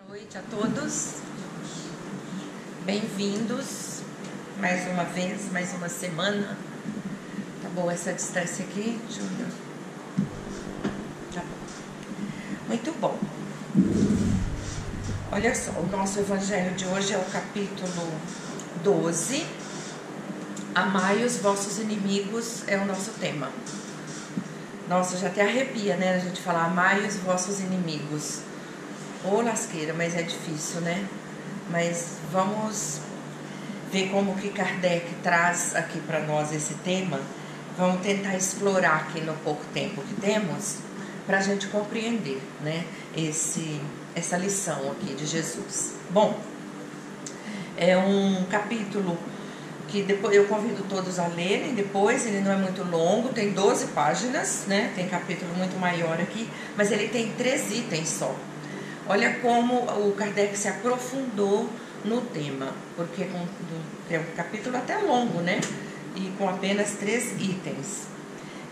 Boa noite a todos, bem-vindos mais uma vez, mais uma semana. Tá boa essa distância aqui, Júlia? Tá bom. Muito bom. Olha só, o nosso evangelho de hoje é o capítulo 12. Amai os vossos inimigos é o nosso tema. Nossa, já até arrepia, né? A gente falar amai os vossos inimigos. Ô lasqueira, mas é difícil, né? Mas vamos ver como que Kardec traz aqui para nós esse tema. Vamos tentar explorar aqui no pouco tempo que temos, para a gente compreender, né? Essa lição aqui de Jesus. Bom, é um capítulo que depois eu convido todos a lerem depois. Ele não é muito longo, tem 12 páginas, né? Tem capítulo muito maior aqui, mas ele tem 3 itens só. Olha como o Kardec se aprofundou no tema, porque é um capítulo até longo, né? E com apenas 3 itens,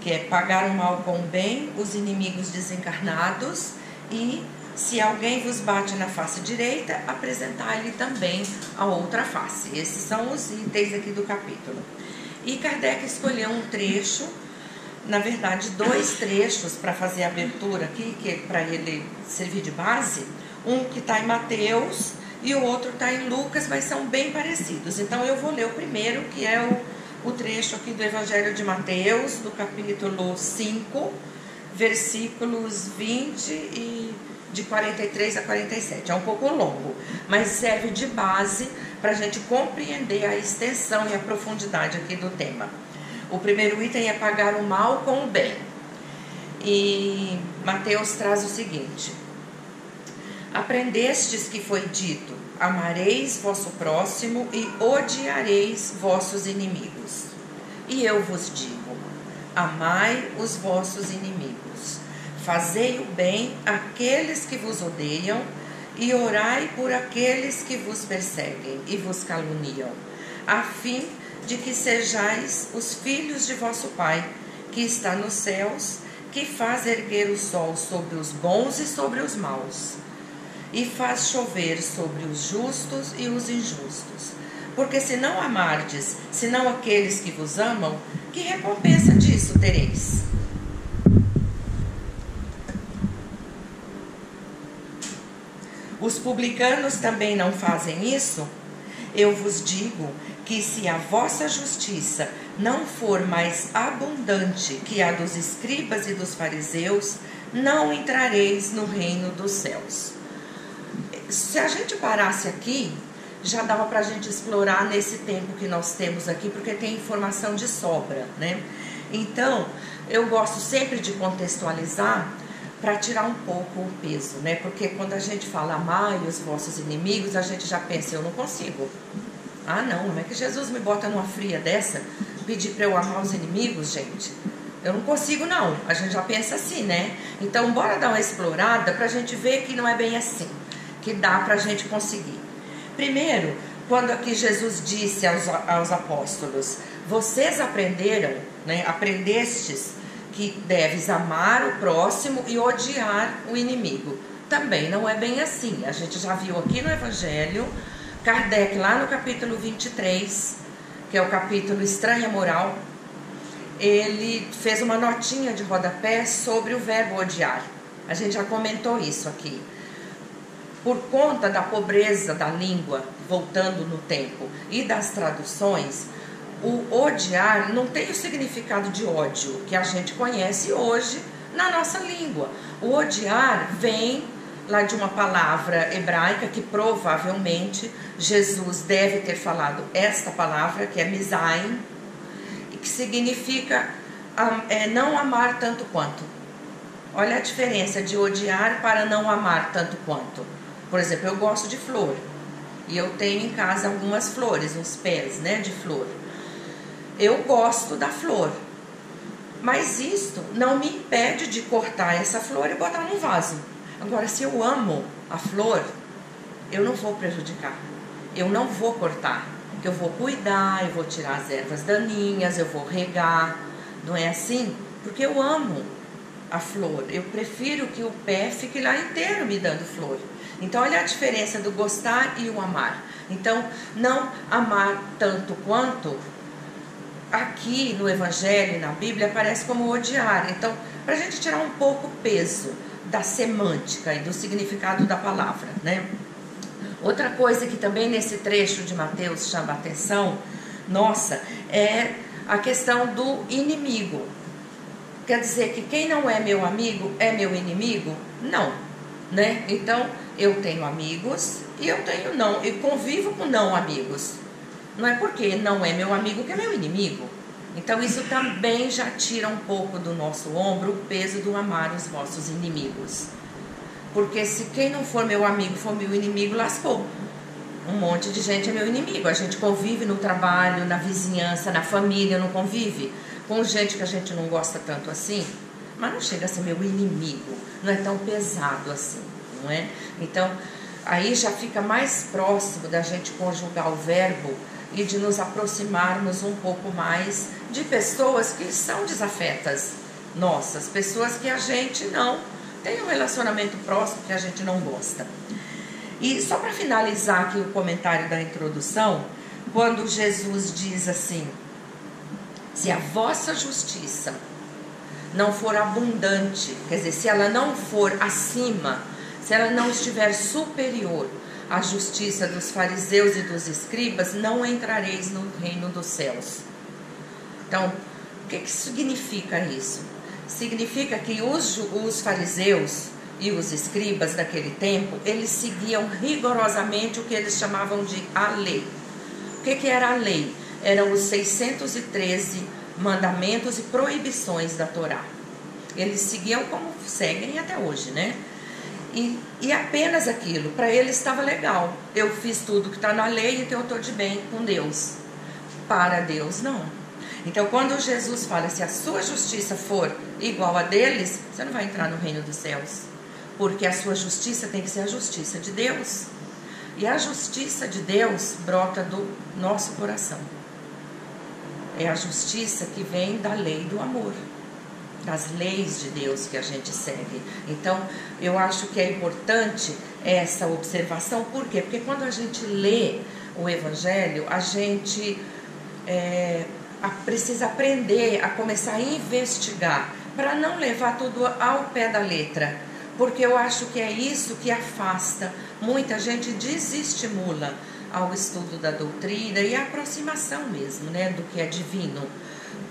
que é pagar o mal com o bem, os inimigos desencarnados e, se alguém vos bate na face direita, apresentar-lhe também a outra face. Esses são os itens aqui do capítulo. E Kardec escolheu um trecho, na verdade 2 trechos para fazer a abertura aqui, que é para ele servir de base. Um que está em Mateus e o outro está em Lucas, mas são bem parecidos. Então eu vou ler o primeiro, que é o trecho aqui do Evangelho de Mateus, do capítulo 5, versículos 20 e de 43 a 47. É um pouco longo, mas serve de base para a gente compreender a extensão e a profundidade aqui do tema. O primeiro item é pagar o mal com o bem. E Mateus traz o seguinte: aprendestes que foi dito, amareis vosso próximo e odiareis vossos inimigos. E eu vos digo, amai os vossos inimigos, fazei o bem àqueles que vos odeiam e orai por aqueles que vos perseguem e vos caluniam, a fim de que sejais os filhos de vosso Pai, que está nos céus, que faz erguer o sol sobre os bons e sobre os maus, e faz chover sobre os justos e os injustos. Porque se não amardes, senão aqueles que vos amam, que recompensa disso tereis? Os publicanos também não fazem isso? Eu vos digo que se a vossa justiça não for mais abundante que a dos escribas e dos fariseus, não entrareis no reino dos céus. Se a gente parasse aqui, já dava para a gente explorar nesse tempo que nós temos aqui, porque tem informação de sobra, né? Então, eu gosto sempre de contextualizar para tirar um pouco o peso, né? Porque quando a gente fala amai os vossos inimigos, a gente já pensa, eu não consigo. Ah, não, como é que Jesus me bota numa fria dessa? Pedir para eu amar os inimigos, gente? Eu não consigo, não. A gente já pensa assim, né? Então, bora dar uma explorada para a gente ver que não é bem assim, que dá para a gente conseguir. Primeiro, quando aqui Jesus disse aos apóstolos, vocês aprenderam, né? Aprendestes que deves amar o próximo e odiar o inimigo. Também não é bem assim. A gente já viu aqui no Evangelho, Kardec, lá no capítulo 23, que é o capítulo Estranha Moral, ele fez uma notinha de rodapé sobre o verbo odiar. A gente já comentou isso aqui. Por conta da pobreza da língua, voltando no tempo, e das traduções, o odiar não tem o significado de ódio que a gente conhece hoje na nossa língua. O odiar vem lá de uma palavra hebraica que provavelmente Jesus deve ter falado esta palavra, que é mizaim, que significa não amar tanto quanto. Olha a diferença de odiar para não amar tanto quanto. Por exemplo, eu gosto de flor e eu tenho em casa algumas flores, uns pés, né, de flor. Eu gosto da flor, mas isto não me impede de cortar essa flor e botar num vaso. Agora, se eu amo a flor, eu não vou prejudicar, eu não vou cortar, eu vou cuidar, eu vou tirar as ervas daninhas, eu vou regar, não é assim? Porque eu amo a flor, eu prefiro que o pé fique lá inteiro me dando flor. Então olha a diferença do gostar e o amar. Então não amar tanto quanto aqui no Evangelho e na Bíblia aparece como odiar. Então, para a gente tirar um pouco o peso da semântica e do significado da palavra, né? Outra coisa que também nesse trecho de Mateus chama a atenção nossa é a questão do inimigo. Quer dizer que quem não é meu amigo é meu inimigo? Não, né? Então eu tenho amigos e eu tenho não, e convivo com não amigos. Não é porque não é meu amigo que é meu inimigo. Então isso também já tira um pouco do nosso ombro o peso do amar os vossos inimigos. Porque se quem não for meu amigo for meu inimigo, lascou. Um monte de gente é meu inimigo. A gente convive no trabalho, na vizinhança, na família, não convive com gente que a gente não gosta tanto assim, mas não chega a ser meu inimigo. Não é tão pesado assim, não é? Então, aí já fica mais próximo da gente conjugar o verbo e de nos aproximarmos um pouco mais de pessoas que são desafetas nossas, pessoas que a gente não tem um relacionamento próximo, que a gente não gosta. E só para finalizar aqui o comentário da introdução, quando Jesus diz assim: se a vossa justiça não for abundante, quer dizer, se ela não for acima, se ela não estiver superior à justiça dos fariseus e dos escribas, não entrareis no reino dos céus. Então, o que significa isso? Significa que os fariseus e os escribas daquele tempo, eles seguiam rigorosamente o que eles chamavam de a lei. O que era a lei? Eram os 613 mandamentos e proibições da Torá. Eles seguiam como seguem até hoje, né? E apenas aquilo, para eles estava legal. Eu fiz tudo que está na lei, então eu estou de bem com Deus. Para Deus, não. Então, quando Jesus fala, se a sua justiça for igual a deles, você não vai entrar no reino dos céus. Porque a sua justiça tem que ser a justiça de Deus. E a justiça de Deus brota do nosso coração. É a justiça que vem da lei do amor, das leis de Deus que a gente segue. Então, eu acho que é importante essa observação. Por quê? Porque quando a gente lê o Evangelho, a gente precisa aprender a começar a investigar, para não levar tudo ao pé da letra. Porque eu acho que é isso que afasta, muita gente desestimula ao estudo da doutrina e a aproximação mesmo, né, do que é divino.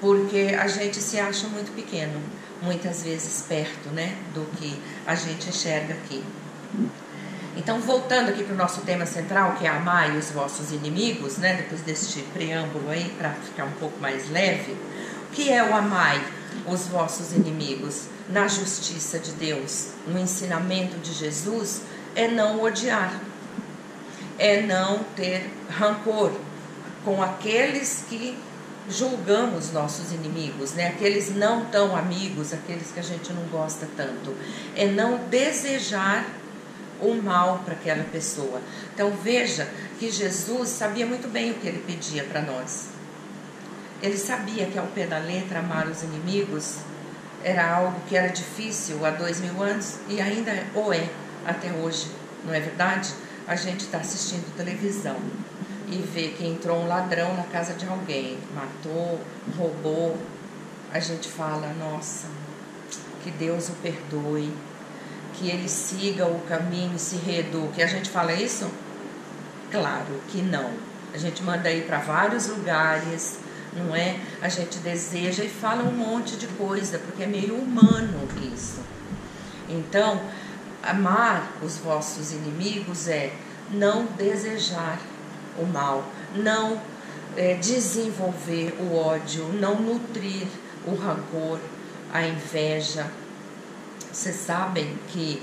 Porque a gente se acha muito pequeno, muitas vezes perto, né, do que a gente enxerga aqui. Então, voltando aqui para o nosso tema central, que é amai os vossos inimigos, né, depois deste preâmbulo aí, para ficar um pouco mais leve, o que é o amai os vossos inimigos? Na justiça de Deus, no ensinamento de Jesus, é não odiar, é não ter rancor com aqueles que julgamos nossos inimigos, né? Aqueles não tão amigos, aqueles que a gente não gosta tanto. É não desejar o mal para aquela pessoa. Então veja que Jesus sabia muito bem o que ele pedia para nós. Ele sabia que ao pé da letra amar os inimigos era algo que era difícil há 2000 anos e ainda é até hoje, não é verdade? A gente está assistindo televisão e vê que entrou um ladrão na casa de alguém, matou, roubou. A gente fala, nossa, que Deus o perdoe, que ele siga o caminho e se reeduque. A gente fala isso? Claro que não. A gente manda ir para vários lugares, não é? A gente deseja e fala um monte de coisa, porque é meio humano isso. Então, amar os vossos inimigos é não desejar o mal, não desenvolver o ódio, não nutrir o rancor, a inveja. Vocês sabem que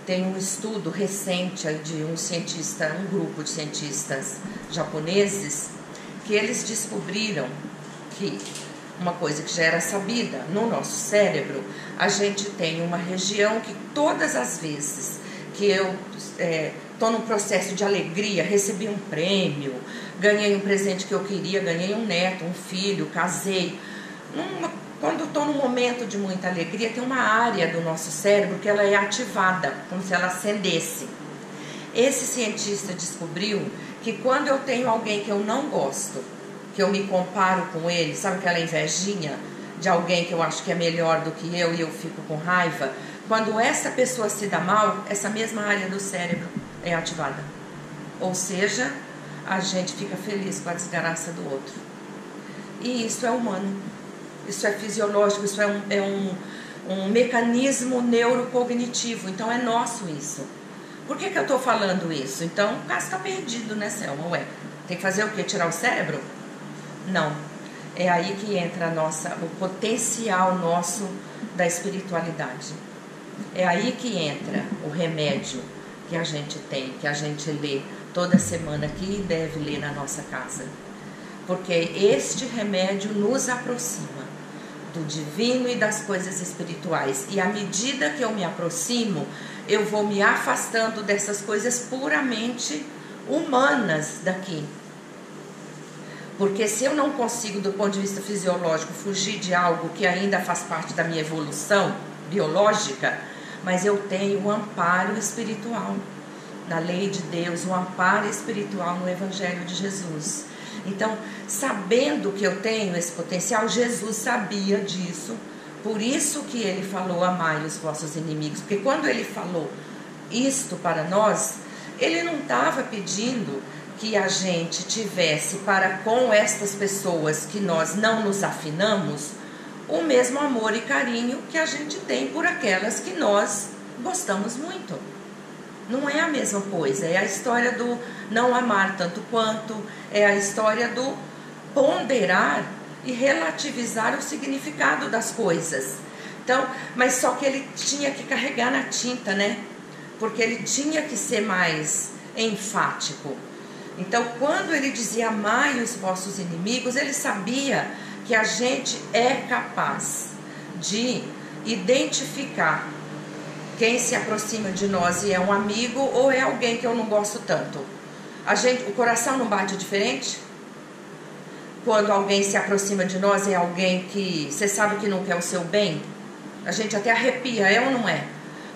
tem um estudo recente de um cientista, um grupo de cientistas japoneses, que eles descobriram que uma coisa que já era sabida, no nosso cérebro, a gente tem uma região que todas as vezes que eu estou num processo de alegria, recebi um prêmio, ganhei um presente que eu queria, ganhei um neto, um filho, casei, quando estou num momento de muita alegria, tem uma área do nosso cérebro que ela é ativada, como se ela acendesse. Esse cientista descobriu que quando eu tenho alguém que eu não gosto, que eu me comparo com ele, sabe aquela invejinha de alguém que eu acho que é melhor do que eu e eu fico com raiva? Quando essa pessoa se dá mal, essa mesma área do cérebro é ativada. Ou seja, a gente fica feliz com a desgraça do outro. E isso é humano, isso é fisiológico, isso é um mecanismo neurocognitivo. Então é nosso isso. Por que eu estou falando isso? Então o caso está perdido, né, Selma? Ué, tem que fazer o quê? Tirar o cérebro? Não. É aí que entra o potencial nosso da espiritualidade. É aí que entra o remédio que a gente tem, que a gente lê toda semana aqui e deve ler na nossa casa. Porque este remédio nos aproxima do divino e das coisas espirituais. E à medida que eu me aproximo, eu vou me afastando dessas coisas puramente humanas daqui. Porque se eu não consigo, do ponto de vista fisiológico, fugir de algo que ainda faz parte da minha evolução biológica, mas eu tenho um amparo espiritual na lei de Deus, um amparo espiritual no Evangelho de Jesus. Então, sabendo que eu tenho esse potencial, Jesus sabia disso, por isso que ele falou: amai os vossos inimigos. Porque quando ele falou isto para nós, ele não estava pedindo que a gente tivesse para com estas pessoas que nós não nos afinamos o mesmo amor e carinho que a gente tem por aquelas que nós gostamos muito. Não é a mesma coisa. É a história do não amar tanto quanto, é a história do ponderar e relativizar o significado das coisas. Então, mas só que ele tinha que carregar na tinta, né? Porque ele tinha que ser mais enfático. Então, quando ele dizia amai os vossos inimigos, ele sabia que a gente é capaz de identificar quem se aproxima de nós e é um amigo ou é alguém que eu não gosto tanto. O coração não bate diferente? Quando alguém se aproxima de nós, é alguém que você sabe que não quer o seu bem, a gente até arrepia, é ou não é?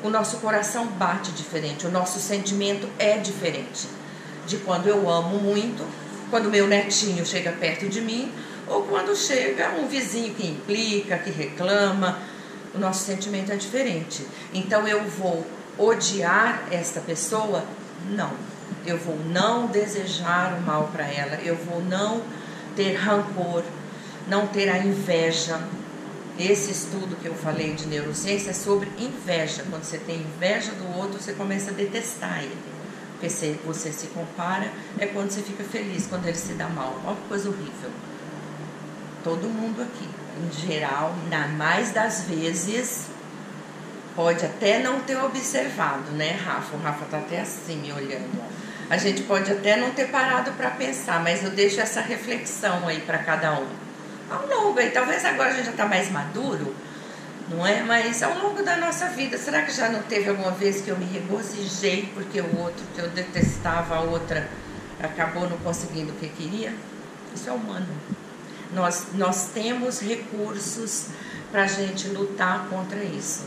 O nosso coração bate diferente, o nosso sentimento é diferente de quando eu amo muito, quando meu netinho chega perto de mim, ou quando chega um vizinho que implica, que reclama. O nosso sentimento é diferente. Então eu vou odiar esta pessoa? Não. Eu vou não desejar o mal para ela, eu vou não ter rancor, não ter a inveja. Esse estudo que eu falei de neurociência é sobre inveja. Quando você tem inveja do outro, você começa a detestar ele. Porque se você se compara, é quando você fica feliz, quando ele se dá mal. Olha que coisa horrível. Todo mundo aqui, em geral, na mais das vezes, pode até não ter observado, né, Rafa? O Rafa tá até assim me olhando. A gente pode até não ter parado para pensar, mas eu deixo essa reflexão aí para cada um. Ao longo aí, talvez agora a gente já tá mais maduro, não é? Mas ao longo da nossa vida, será que já não teve alguma vez que eu me regozijei porque o outro que eu detestava, a outra acabou não conseguindo o que queria? Isso é humano. Nós temos recursos para a gente lutar contra isso.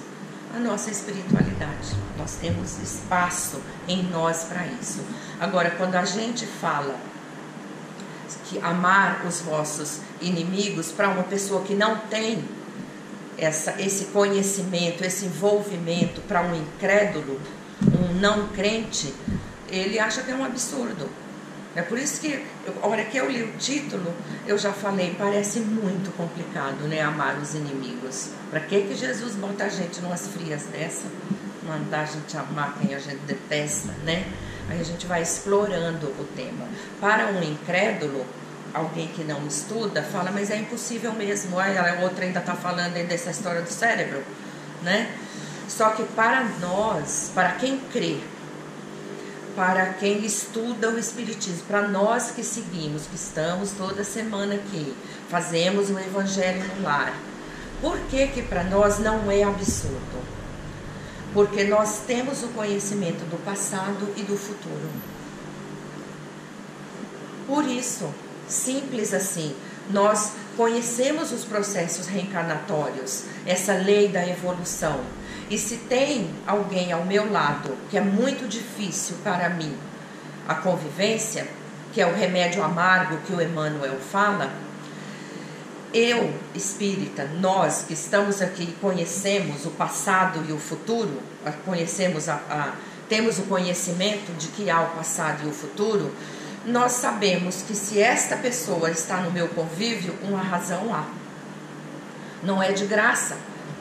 A nossa espiritualidade. Nós temos espaço em nós para isso. Agora, quando a gente fala que amar os vossos inimigos para uma pessoa que não tem esse conhecimento, esse envolvimento, para um incrédulo, um não crente, ele acha que é um absurdo. É por isso que, a hora que eu li o título, eu já falei, parece muito complicado, né, amar os inimigos. Para que Jesus bota a gente numas frias dessa? Mandar a gente amar quem a gente detesta, né? Aí a gente vai explorando o tema. Para um incrédulo, alguém que não estuda, fala, mas é impossível mesmo. Aí a outra ainda está falando aí dessa história do cérebro, né? Só que para nós, para quem crê, para quem estuda o Espiritismo, para nós que seguimos, que estamos toda semana aqui, fazemos o Evangelho no lar, por que para nós não é absurdo? Porque nós temos o conhecimento do passado e do futuro. Por isso, simples assim, nós conhecemos os processos reencarnatórios, essa lei da evolução. E se tem alguém ao meu lado que é muito difícil para mim, a convivência, que é o remédio amargo que o Emmanuel fala, eu, espírita, nós que estamos aqui, conhecemos o passado e o futuro, temos o conhecimento de que há o passado e o futuro, nós sabemos que se esta pessoa está no meu convívio, uma razão há. Não é de graça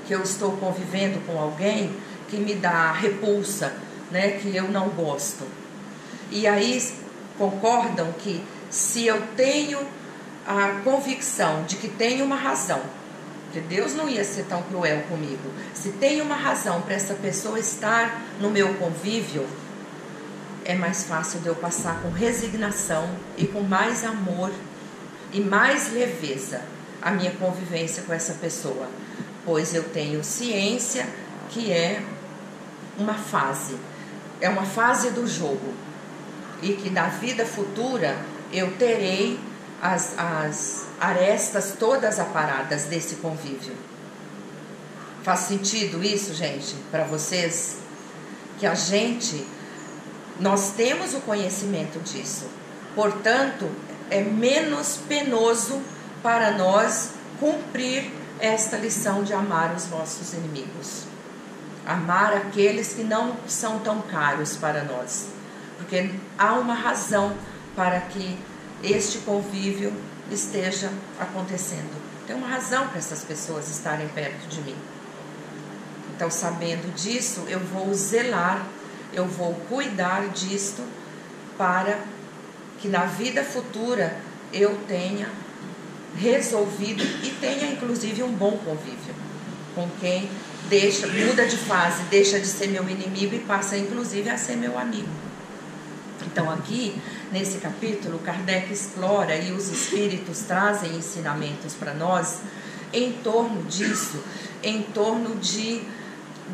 que eu estou convivendo com alguém que me dá repulsa, né, que eu não gosto. E aí concordam que se eu tenho a convicção de que tem uma razão, que Deus não ia ser tão cruel comigo, se tem uma razão para essa pessoa estar no meu convívio, é mais fácil de eu passar com resignação e com mais amor e mais leveza a minha convivência com essa pessoa, pois eu tenho ciência que é uma fase do jogo, e que na vida futura eu terei as arestas todas aparadas desse convívio. Faz sentido isso, gente, para vocês? Que nós temos o conhecimento disso, portanto é menos penoso para nós cumprir esta lição de amar os vossos inimigos, amar aqueles que não são tão caros para nós, porque há uma razão para que este convívio esteja acontecendo. Tem uma razão para essas pessoas estarem perto de mim. Então, sabendo disso, eu vou zelar, eu vou cuidar disto, para que na vida futura eu tenha resolvido e tenha inclusive um bom convívio com quem muda de fase, deixa de ser meu inimigo e passa inclusive a ser meu amigo. Então aqui nesse capítulo Kardec explora e os espíritos trazem ensinamentos para nós em torno disso, em torno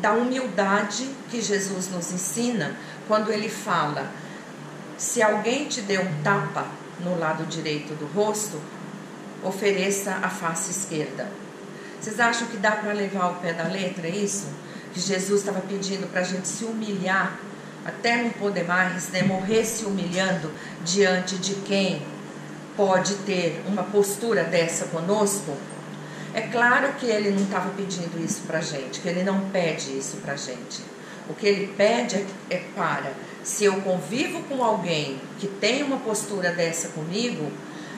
da humildade que Jesus nos ensina quando ele fala: se alguém te deu um tapa no lado direito do rosto, ofereça a face esquerda. Vocês acham que dá para levar ao pé da letra isso? Que Jesus estava pedindo para a gente se humilhar até não poder mais, né? Morrer se humilhando diante de quem pode ter uma postura dessa conosco? É claro que ele não estava pedindo isso para a gente, que ele não pede isso para a gente. O que ele pede é para, se eu convivo com alguém que tem uma postura dessa comigo,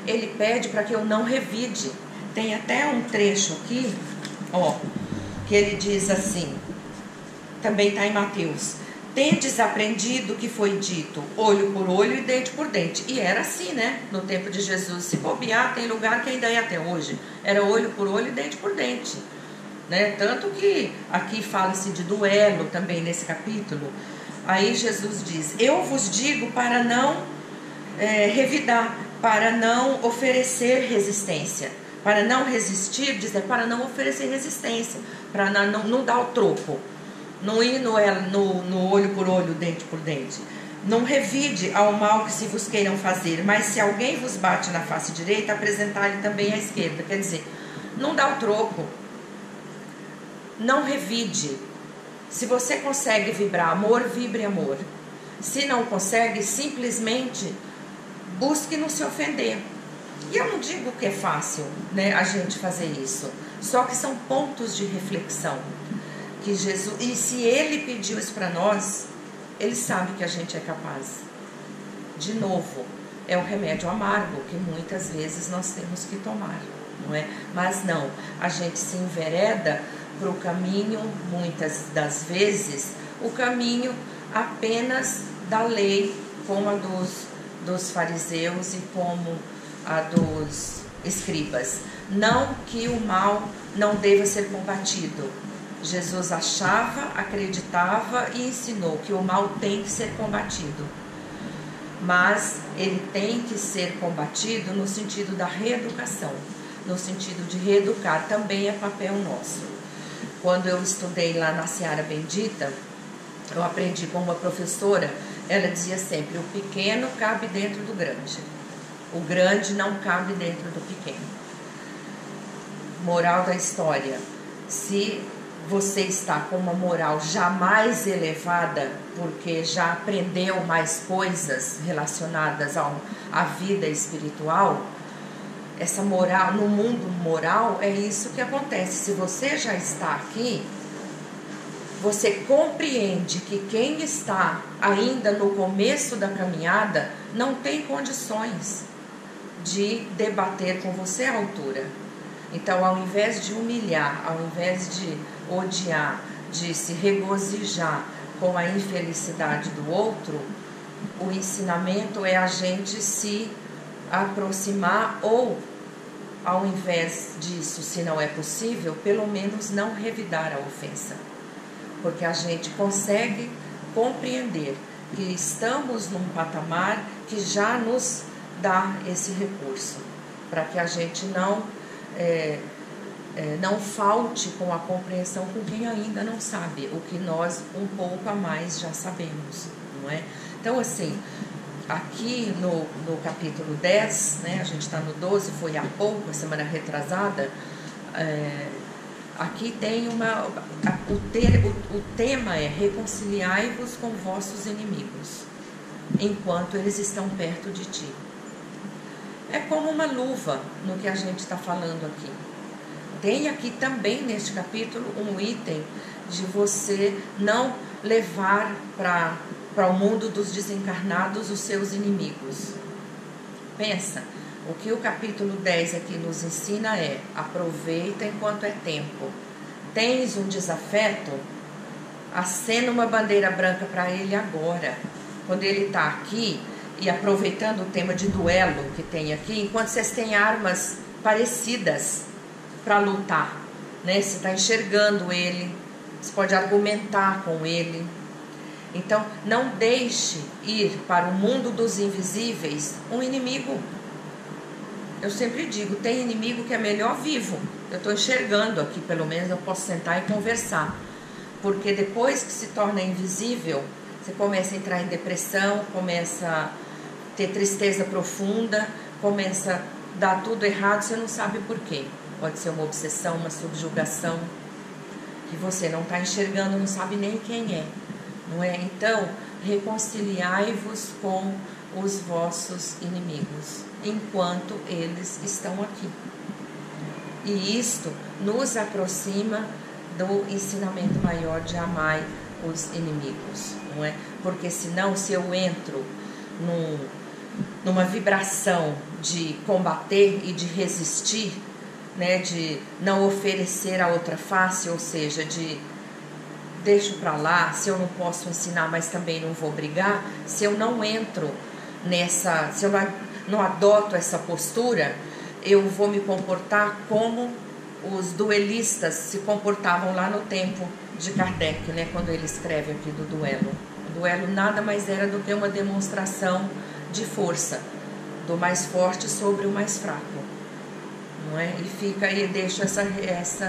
ele pede para que eu não revide. Tem até um trecho aqui, que ele diz assim, também está em Mateus: tendes aprendido o que foi dito, olho por olho e dente por dente. E era assim, né? No tempo de Jesus. Se bobear, tem lugar que ainda é até hoje. Era olho por olho e dente por dente, né? Tanto que aqui fala-se de duelo também nesse capítulo. Aí Jesus diz: eu vos digo para não revidar, para não oferecer resistência. Para não resistir, diz, para não oferecer resistência, para não dar o troco. Não ir no olho por olho, dente por dente. Não revide ao mal que se vos queiram fazer, mas se alguém vos bate na face direita, apresentar-lhe também a esquerda. Quer dizer, não dá o troco. Não revide. Se você consegue vibrar amor, vibre amor. Se não consegue, simplesmente busque não se ofender. E eu não digo que é fácil, né, a gente fazer isso. Só que são pontos de reflexão. Que Jesus, e se ele pediu isso para nós, ele sabe que a gente é capaz. De novo, é o remédio amargo que muitas vezes nós temos que tomar, não é? Mas não, a gente se envereda para o caminho, muitas das vezes, o caminho apenas da lei, como a dos fariseus e como a dos escribas. Não que o mal não deva ser combatido. Jesus achava, acreditava e ensinou que o mal tem que ser combatido. Mas ele tem que ser combatido no sentido da reeducação, no sentido de reeducar, também é papel nosso. Quando eu estudei lá na Seara Bendita, eu aprendi com uma professora, ela dizia sempre: o pequeno cabe dentro do grande, o grande não cabe dentro do pequeno. Moral da história: se você está com uma moral já mais elevada, porque já aprendeu mais coisas relacionadas à vida espiritual. Essa moral, no mundo moral, é isso que acontece. Se você já está aqui, você compreende que quem está ainda no começo da caminhada não tem condições de debater com você à altura. Então, ao invés de humilhar, ao invés de odiar, de se regozijar com a infelicidade do outro, o ensinamento é a gente se aproximar ou, ao invés disso, se não é possível, pelo menos não revidar a ofensa. Porque a gente consegue compreender que estamos num patamar que já nos dá esse recurso, para que a gente não falte com a compreensão com quem ainda não sabe, o que nós um pouco a mais já sabemos, não é? Então, assim, aqui no capítulo 10, né, a gente está no 12, foi há pouco, a semana retrasada, aqui tem o tema é: reconciliai-vos com vossos inimigos, enquanto eles estão perto de ti. É como uma luva no que a gente está falando aqui. Tem aqui também neste capítulo um item de você não levar para o mundo dos desencarnados os seus inimigos. Pensa, o que o capítulo 10 aqui nos ensina é: aproveita enquanto é tempo. Tens um desafeto? Acena uma bandeira branca para ele agora. Quando ele está aqui, e aproveitando o tema de duelo que tem aqui, enquanto vocês têm armas parecidas para lutar, né? Você está enxergando ele, você pode argumentar com ele. Então, não deixe ir para o mundo dos invisíveis um inimigo. Eu sempre digo, tem inimigo que é melhor vivo. Eu estou enxergando aqui, pelo menos eu posso sentar e conversar. Porque depois que se torna invisível, você começa a entrar em depressão, começa a ter tristeza profunda, começa a dar tudo errado, você não sabe por quê. Pode ser uma obsessão, uma subjugação, que você não está enxergando, não sabe nem quem é, não é? Então, reconciliai-vos com os vossos inimigos, enquanto eles estão aqui. E isto nos aproxima do ensinamento maior de amar os inimigos, não é? Porque senão, se eu entro numa vibração de combater e de resistir, né, de não oferecer a outra face, ou seja, de deixo para lá, se eu não posso ensinar, mas também não vou brigar, se eu não entro nessa, se eu não adoto essa postura, eu vou me comportar como os duelistas se comportavam lá no tempo de Kardec, né, quando ele escreve aqui do duelo. O duelo nada mais era do que uma demonstração de força do mais forte sobre o mais fraco, não é? E fica aí, deixa essa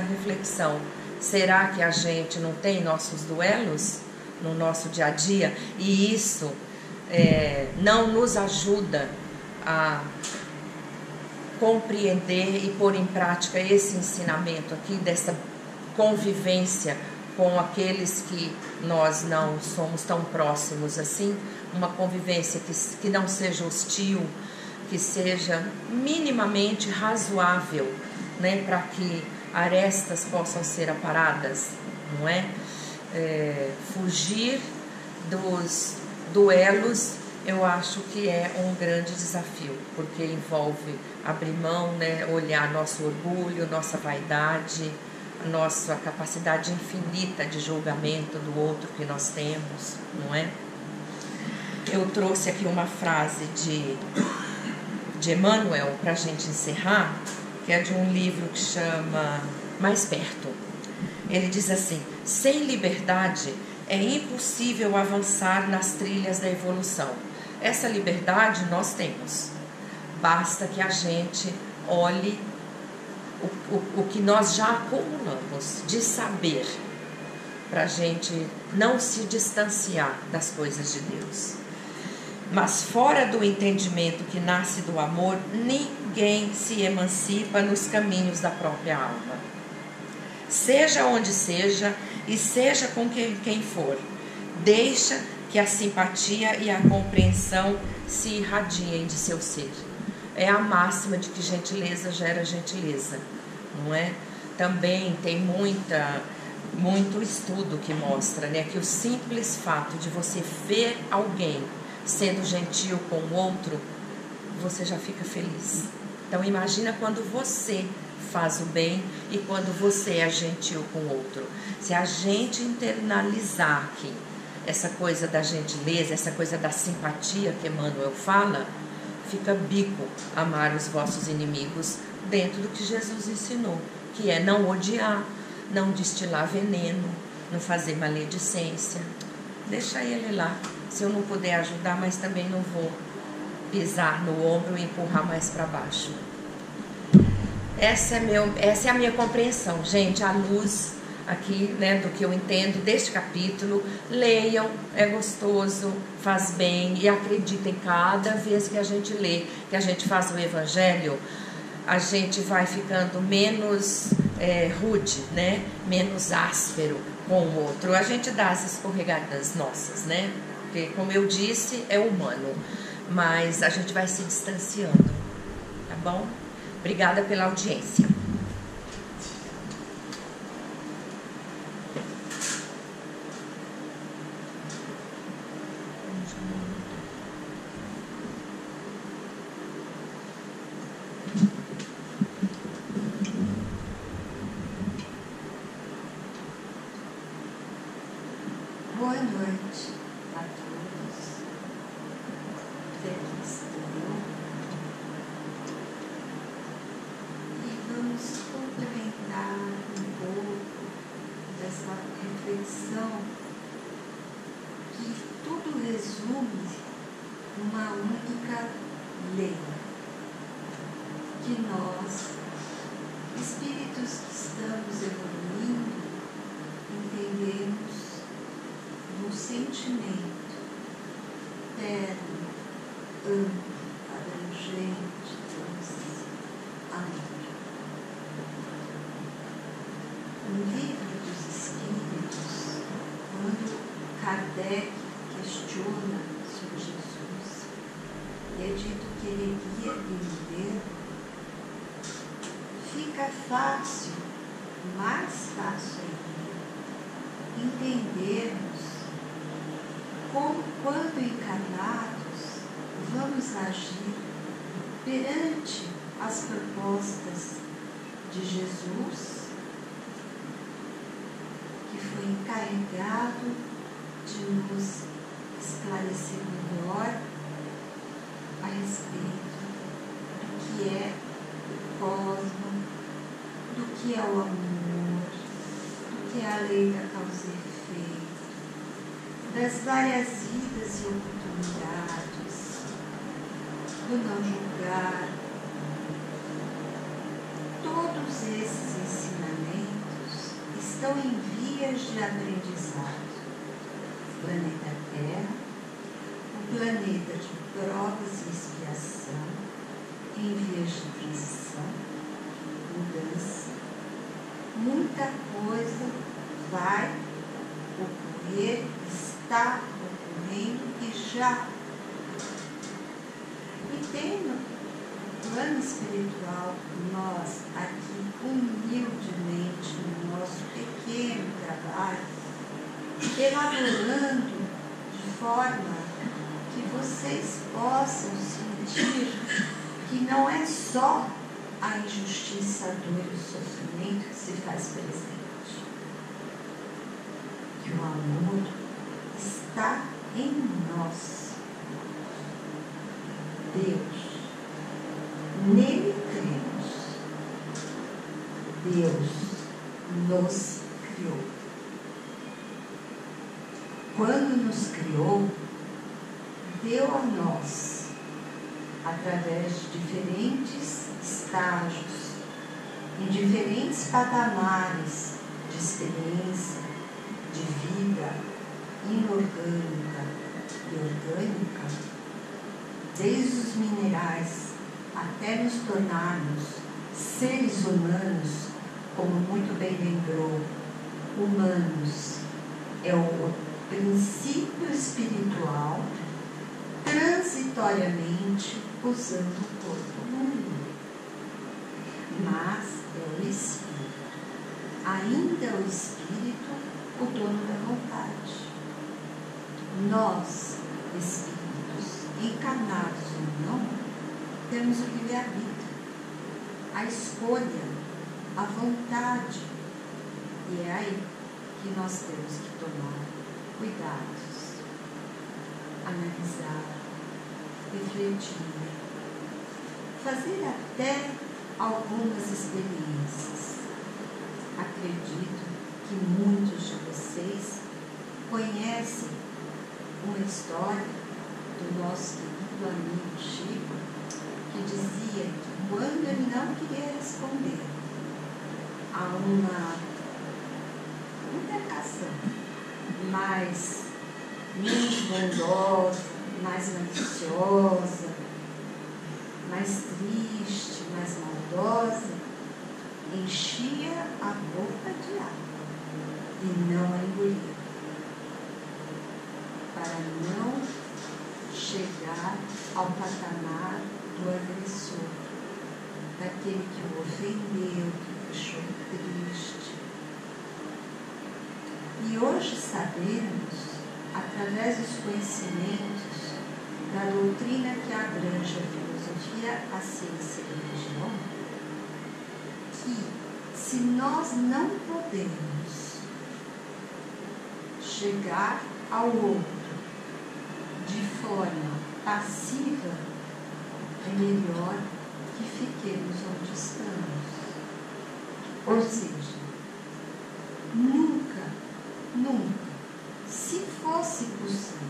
reflexão: será que a gente não tem nossos duelos no nosso dia a dia? E isso não nos ajuda a compreender e pôr em prática esse ensinamento aqui, dessa convivência com aqueles que nós não somos tão próximos assim, uma convivência que não seja hostil, que seja minimamente razoável, né, para que arestas possam ser aparadas, não é? Fugir dos duelos, eu acho que é um grande desafio, porque envolve abrir mão, né, olhar nosso orgulho, nossa vaidade, nossa capacidade infinita de julgamento do outro que nós temos, não é? Eu trouxe aqui uma frase de Emmanuel para a gente encerrar, que é de um livro que chama Mais Perto. Ele diz assim: sem liberdade é impossível avançar nas trilhas da evolução. Essa liberdade nós temos, basta que a gente olhe o que nós já acumulamos de saber, para a gente não se distanciar das coisas de Deus. Mas fora do entendimento que nasce do amor, ninguém se emancipa nos caminhos da própria alma. seja onde seja e seja com quem for. Deixa que a simpatia e a compreensão se irradiem de seu ser. É a máxima de que gentileza gera gentileza, não é? Também tem muito estudo que mostra, né, que o simples fato de você ver alguém sendo gentil com o outro, você já fica feliz. Então imagina quando você faz o bem e quando você é gentil com o outro. Se a gente internalizar aqui essa coisa da gentileza, essa coisa da simpatia que Emmanuel fala, fica bico amar os vossos inimigos dentro do que Jesus ensinou, que é não odiar, não destilar veneno, não fazer maledicência. Deixa ele lá. Se eu não puder ajudar, mas também não vou pisar no ombro e empurrar mais para baixo. Essa é a minha compreensão, gente, à luz aqui, né, do que eu entendo deste capítulo. Leiam, é gostoso, faz bem, e acreditem, cada vez que a gente lê, que a gente faz o Evangelho, a gente vai ficando menos rude, né, menos áspero com o outro. A gente dá as escorregadas nossas, né, porque, como eu disse, é humano, mas a gente vai se distanciando, tá bom? Obrigada pela audiência. Boa noite a todos. Aqui estou. E vamos complementar um pouco dessa reflexão que tudo resume uma única lei, que nós, espíritos que estamos evoluindo, entendemos um sentimento terno, amplo, abrangente, doce, amor. No livro dos Espíritos, quando Kardec questiona sobre Jesus, e é dito que ele guia e modelo, fica fácil, mais fácil ainda, entendermos como, quando encarnados, vamos agir perante as propostas de Jesus, que foi encarregado de nos esclarecer melhor a respeito do que é o cosmos, do que é o amor, do que é a lei da causa e efeito, das várias vidas e oportunidades, do não julgar. Todos esses ensinamentos estão em vias de aprendizado. O planeta Terra, o planeta de provas e expiação, em vias de transição, mudança. Muita coisa vai ocorrer, está ocorrendo e já. E tem no plano espiritual, nós aqui humildemente, no nosso pequeno trabalho, elaborando de forma que vocês possam sentir que não é só a injustiça, a dor e o sofrimento que se faz presente, que o amor está em nós. Deus, nele cremos. Deus nos criou. Quando nos criou, deu a nós, através de diferentes estágios, em diferentes patamares de experiência, de vida inorgânica e orgânica, desde os minerais até nos tornarmos seres humanos como muito bem lembrou, humanos é o princípio espiritual transitoriamente usando o corpo humano. Mas é o espírito. Ainda é o espírito o dono da vontade. Nós, espíritos, encarnados ou não, temos o livre-arbítrio, a escolha, a vontade. E é aí que nós temos que tomar cuidados, analisar, refletir, fazer até algumas experiências. Acredito que muitos de vocês conhecem uma história do nosso querido amigo Chico, que dizia que quando ele não queria responder a uma interrogação mais bondosa, mais maliciosa, mais triste, mais maldosa, enchia a boca de água e não a engolia, para não chegar ao patamar do agressor, daquele que o ofendeu, que o deixou triste. E hoje sabemos, através dos conhecimentos da doutrina que abrange a filosofia, a ciência e a religião, que se nós não podemos chegar ao outro de forma passiva, é melhor que fiquemos onde estamos. Ou seja, nunca, se fosse possível,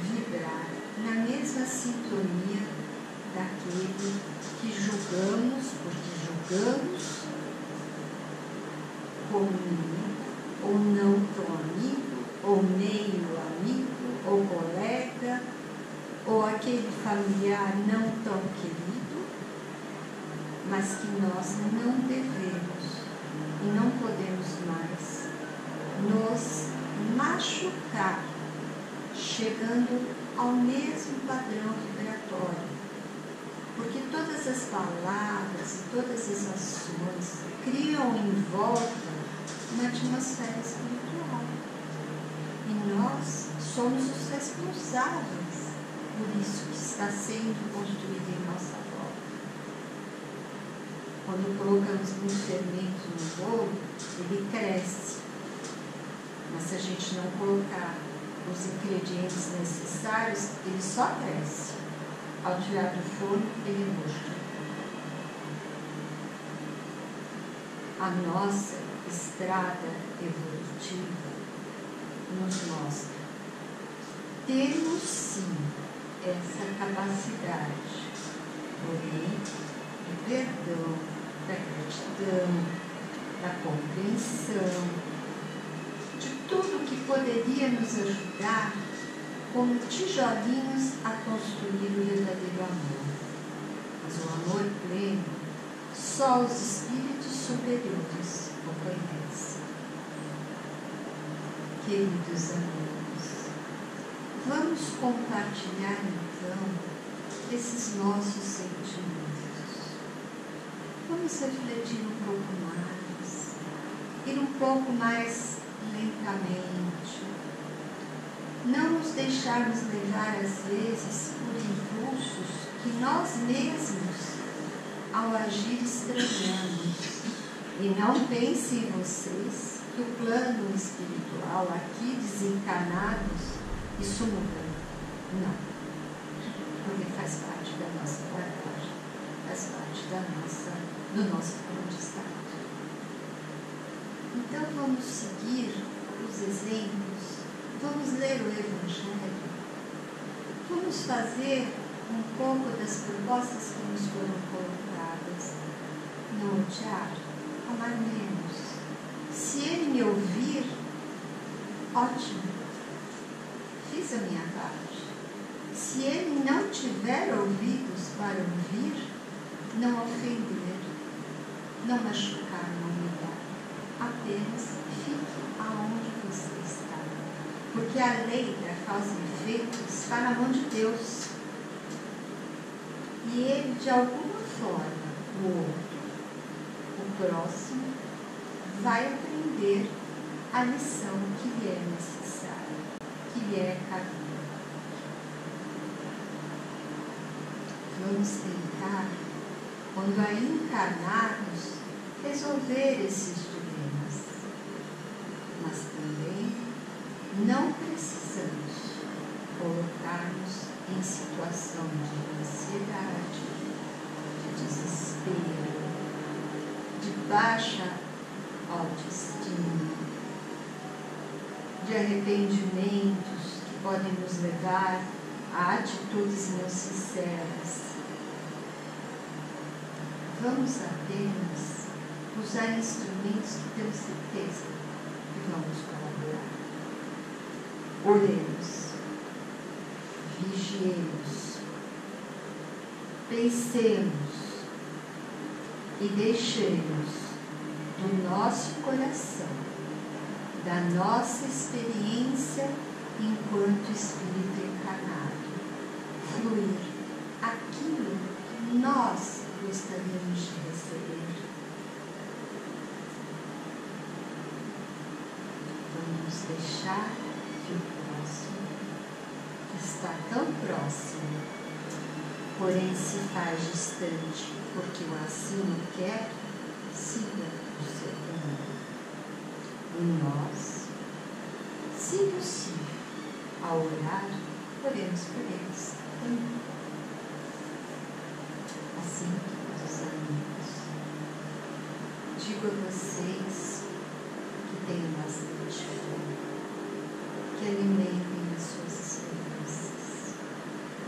vibrar na mesma sintonia daquele que julgamos, porque julgamos como inimigo, ou não tão amigo, ou meio amigo, ou colega, ou aquele familiar não tão querido, mas que nós não devemos e não podemos mais nos machucar, chegando ao mesmo padrão vibratório. Porque todas as palavras e todas as ações criam em volta uma atmosfera espiritual. E nós somos os responsáveis por isso que está sendo construído em nossa volta. Quando colocamos muito fermento no bolo, ele cresce. Mas se a gente não colocar os ingredientes necessários, ele só cresce. Ao tirar do forno, ele murcha. A nossa estrada evolutiva nos mostra. Temos sim essa capacidade, porém, do perdão, da gratidão, da compreensão, de tudo que poderia nos ajudar como tijolinhos a construir o verdadeiro amor. Mas o amor pleno, só os espíritos superiores o conhecem. Queridos amigos, vamos compartilhar então esses nossos sentimentos. Vamos refletir um pouco mais, ir um pouco mais lentamente, não nos deixarmos levar às vezes por impulsos que nós mesmos ao agir estranhamos. E não pensem vocês que o plano espiritual aqui desencarnados, isso muda. Não. Porque faz parte da nossa bagagem, faz parte do nosso plano de estado. Então vamos seguir os exemplos, vamos ler o Evangelho, vamos fazer um pouco das propostas que nos foram colocadas. Não odiar, amar menos. Se ele me ouvir, ótimo, fiz a minha parte. Se ele não tiver ouvidos para ouvir, não ofender, não machucar, não humilhar. Apenas fique aonde você está. Porque a lei da causa e efeito está na mão de Deus. E ele, de alguma forma, o outro, o próximo, vai aprender a lição que lhe é necessária, que lhe é cabível. Vamos tentar, quando aí encarnarmos, resolver esses dilemas. Mas também não precisamos colocar-nos em situação de ansiedade, de desespero, de baixa autoestima, de arrependimentos que podem nos levar a atitudes não sinceras. Vamos apenas usar instrumentos que temos certeza que vamos colaborar. Oremos, vigiemos, pensemos e deixemos do nosso coração, da nossa experiência enquanto espírito encarnado, fluir aquilo que nós gostaríamos de receber. Vamos deixar que o próximo, que está tão próximo, porém se faz distante, porque o assim o quer, siga o seu caminho. E nós, se possível, ao orar, oremos por eles também. Assim, queridos amigos, digo a vocês que tenham bastante fome, que alimentem as suas esperanças.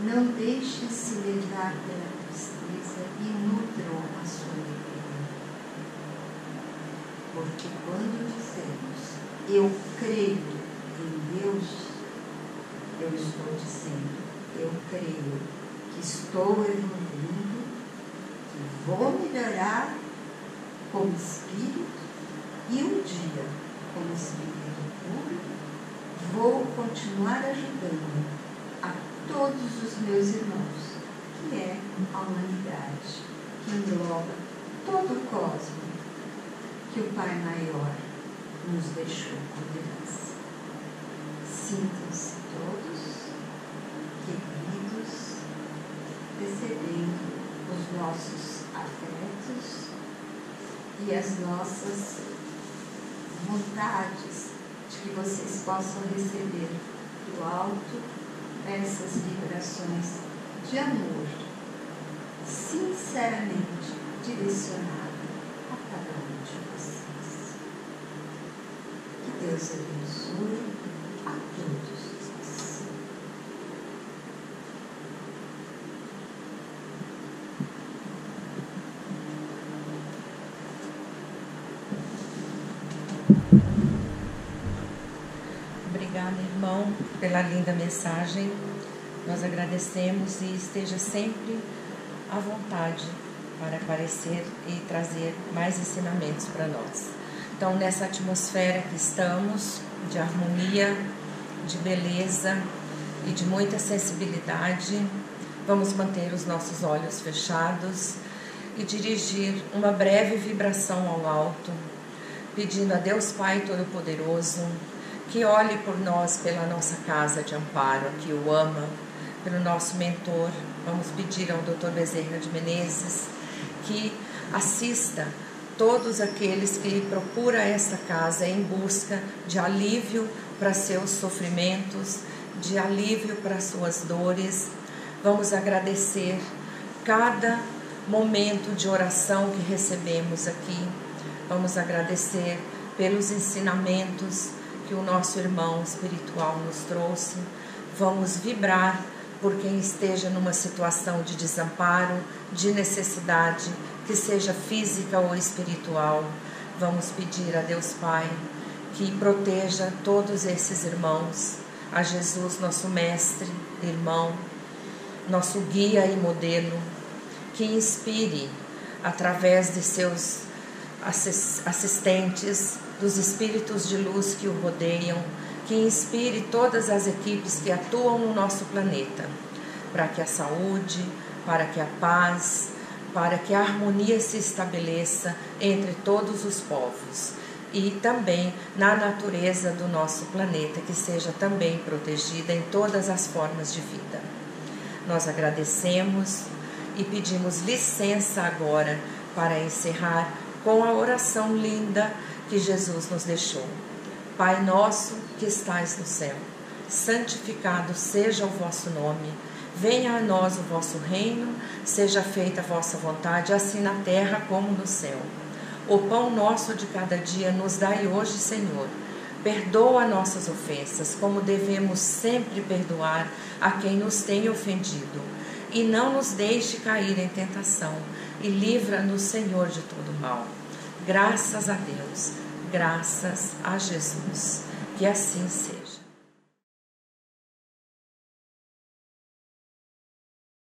Não deixem se levar pela tristeza e nutram a sua alegria. Porque quando dizemos, eu creio em Deus, eu estou dizendo, eu creio que estou evoluindo, que vou melhorar como espírito e um dia, como espírito puro, vou continuar ajudando a todos os meus irmãos, que é a humanidade, que engloba todo o cosmos que o Pai Maior nos deixou por herança. Sintam-se todos queridos, recebendo os nossos afetos e as nossas vontades de que vocês possam receber do alto essas vibrações de amor sinceramente direcionada a cada um de vocês. Que Deus abençoe a todos nós. Obrigada, irmão, pela linda mensagem. Nós agradecemos e esteja sempre à vontade para aparecer e trazer mais ensinamentos para nós. Então, nessa atmosfera que estamos, de harmonia, de beleza e de muita sensibilidade, vamos manter os nossos olhos fechados e dirigir uma breve vibração ao alto, pedindo a Deus Pai Todo-Poderoso que olhe por nós pela nossa casa de amparo, que o ama, pelo nosso mentor. Vamos pedir ao Dr. Bezerra de Menezes que assista todos aqueles que procuram esta casa em busca de alívio para seus sofrimentos, de alívio para suas dores. Vamos agradecer cada momento de oração que recebemos aqui. Vamos agradecer pelos ensinamentos que o nosso irmão espiritual nos trouxe. Vamos vibrar por quem esteja numa situação de desamparo, de necessidade, que seja física ou espiritual. Vamos pedir a Deus Pai que proteja todos esses irmãos, a Jesus, nosso mestre, irmão, nosso guia e modelo, que inspire através de seus assistentes, dos espíritos de luz que o rodeiam, que inspire todas as equipes que atuam no nosso planeta, para que a saúde, para que a paz, para que a harmonia se estabeleça entre todos os povos e também na natureza do nosso planeta, que seja também protegida em todas as formas de vida. Nós agradecemos e pedimos licença agora para encerrar com a oração linda que Jesus nos deixou. Pai nosso que estais no céu, santificado seja o vosso nome. Venha a nós o vosso reino, seja feita a vossa vontade, assim na terra como no céu. O pão nosso de cada dia nos dai hoje, Senhor. Perdoa nossas ofensas, como devemos sempre perdoar a quem nos tem ofendido. E não nos deixe cair em tentação, e livra-nos, Senhor, de todo mal. Graças a Deus, graças a Jesus. Que assim seja.